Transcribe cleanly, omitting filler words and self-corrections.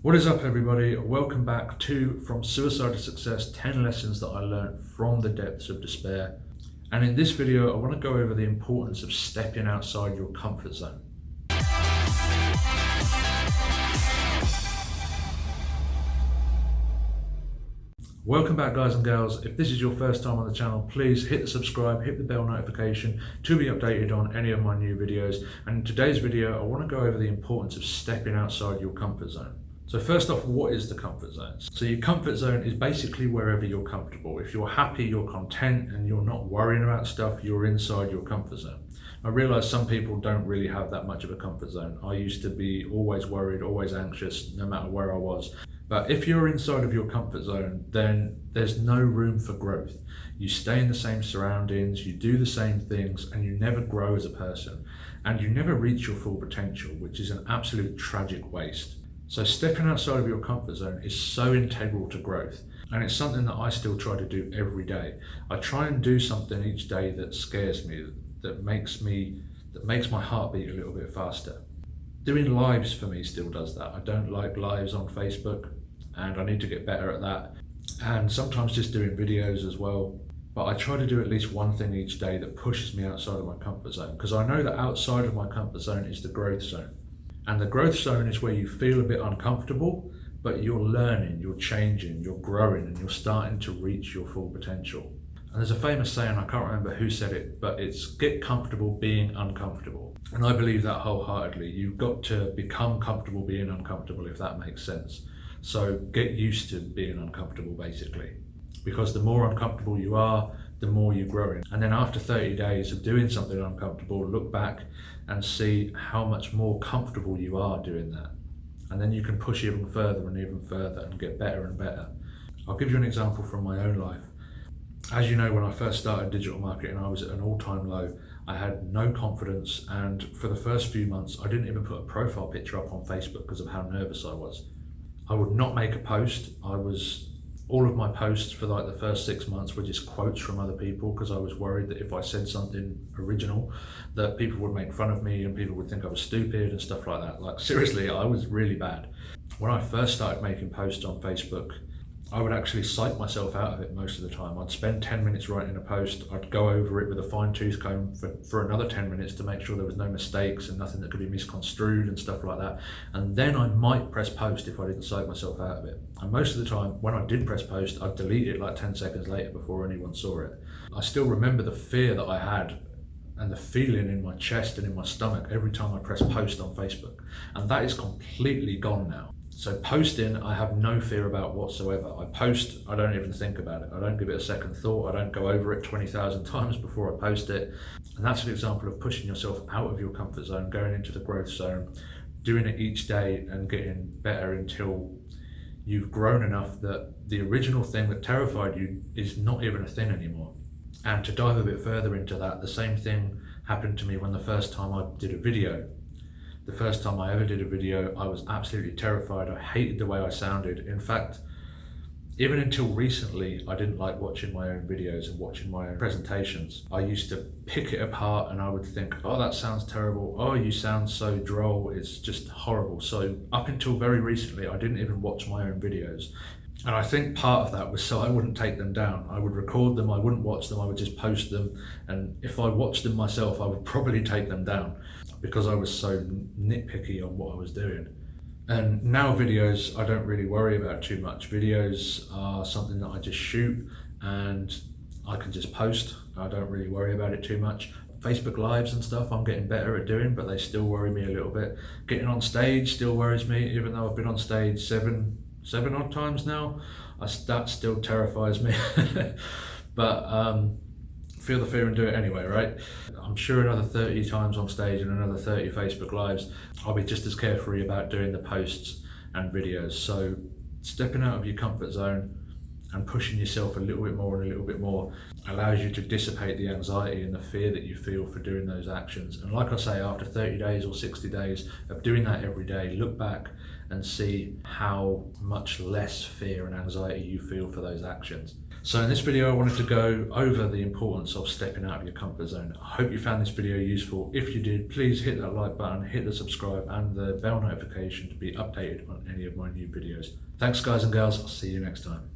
What is up, everybody? Welcome back to From Suicide to Success, 10 lessons that I learned from the depths of despair. And in this video, I want to go over the importance of stepping outside your comfort zone. Welcome back, guys and gals. If this is your first time on the channel, please hit the subscribe, hit the bell notification to be updated on any of my new videos. And in today's video, I want to go over the importance of stepping outside your comfort zone. So first off, what is the comfort zone? So your comfort zone is basically wherever you're comfortable. If you're happy, you're content, and you're not worrying about stuff, you're inside your comfort zone. I realize some people don't really have that much of a comfort zone. I used to be always worried, always anxious, no matter where I was. But if you're inside of your comfort zone, then there's no room for growth. You stay in the same surroundings, you do the same things, and you never grow as a person. And you never reach your full potential, which is an absolute tragic waste. So stepping outside of your comfort zone is so integral to growth. And it's something that I still try to do every day. I try and do something each day that scares me, that makes my heart beat a little bit faster. Doing lives for me still does that. I don't like lives on Facebook, and I need to get better at that. And sometimes just doing videos as well. But I try to do at least one thing each day that pushes me outside of my comfort zone, because I know that outside of my comfort zone is the growth zone. And the growth zone is where you feel a bit uncomfortable, but you're learning, you're changing, you're growing, and you're starting to reach your full potential. And there's a famous saying, I can't remember who said it, but it's get comfortable being uncomfortable. And I believe that wholeheartedly. You've got to become comfortable being uncomfortable, if that makes sense. So get used to being uncomfortable, basically. Because the more uncomfortable you are, the more you're growing. And then after 30 days of doing something uncomfortable, look back and see how much more comfortable you are doing that. And then you can push even further and get better and better. I'll give you an example from my own life. As you know, when I first started digital marketing, I was at an all-time low. I had no confidence, and for the first few months, I didn't even put a profile picture up on Facebook because of how nervous I was. I would not make a post. All of my posts for like the first 6 months were just quotes from other people, because I was worried that if I said something original, that people would make fun of me and people would think I was stupid and stuff like that. Like, seriously, I was really bad. When I first started making posts on Facebook, I would actually psych myself out of it most of the time. I'd spend 10 minutes writing a post. I'd go over it with a fine tooth comb for another 10 minutes to make sure there was no mistakes and nothing that could be misconstrued and stuff like that. And then I might press post if I didn't psych myself out of it. And most of the time, when I did press post, I'd delete it like 10 seconds later before anyone saw it. I still remember the fear that I had and the feeling in my chest and in my stomach every time I press post on Facebook. And that is completely gone now. So posting, I have no fear about whatsoever. I post, I don't even think about it. I don't give it a second thought. I don't go over it 20,000 times before I post it. And that's an example of pushing yourself out of your comfort zone, going into the growth zone, doing it each day and getting better until you've grown enough that the original thing that terrified you is not even a thing anymore. And to dive a bit further into that, the same thing happened to me when the first time I did a video. The first time I ever did a video, I was absolutely terrified. I hated the way I sounded. In fact, even until recently, I didn't like watching my own videos and watching my own presentations. I used to pick it apart and I would think, oh, that sounds terrible. Oh, you sound so droll. It's just horrible. So up until very recently, I didn't even watch my own videos. And I think part of that was so I wouldn't take them down. I would record them, I wouldn't watch them, I would just post them. And if I watched them myself, I would probably take them down because I was so nitpicky on what I was doing. And now videos, I don't really worry about too much. Videos are something that I just shoot and I can just post. I don't really worry about it too much. Facebook Lives and stuff I'm getting better at doing, but they still worry me a little bit. Getting on stage still worries me, even though I've been on stage seven odd times now. That still terrifies me. But feel the fear and do it anyway, right? I'm sure another 30 times on stage and another 30 Facebook Lives, I'll be just as carefree about doing the posts and videos. So stepping out of your comfort zone and pushing yourself a little bit more and a little bit more allows you to dissipate the anxiety and the fear that you feel for doing those actions. And like I say, after 30 days or 60 days of doing that every day, look back and see how much less fear and anxiety you feel for those actions. So in this video I wanted to go over the importance of stepping out of your comfort zone. I hope you found this video useful. If you did, please hit that like button, hit the subscribe and the bell notification to be updated on any of my new videos. Thanks guys and girls, I'll see you next time.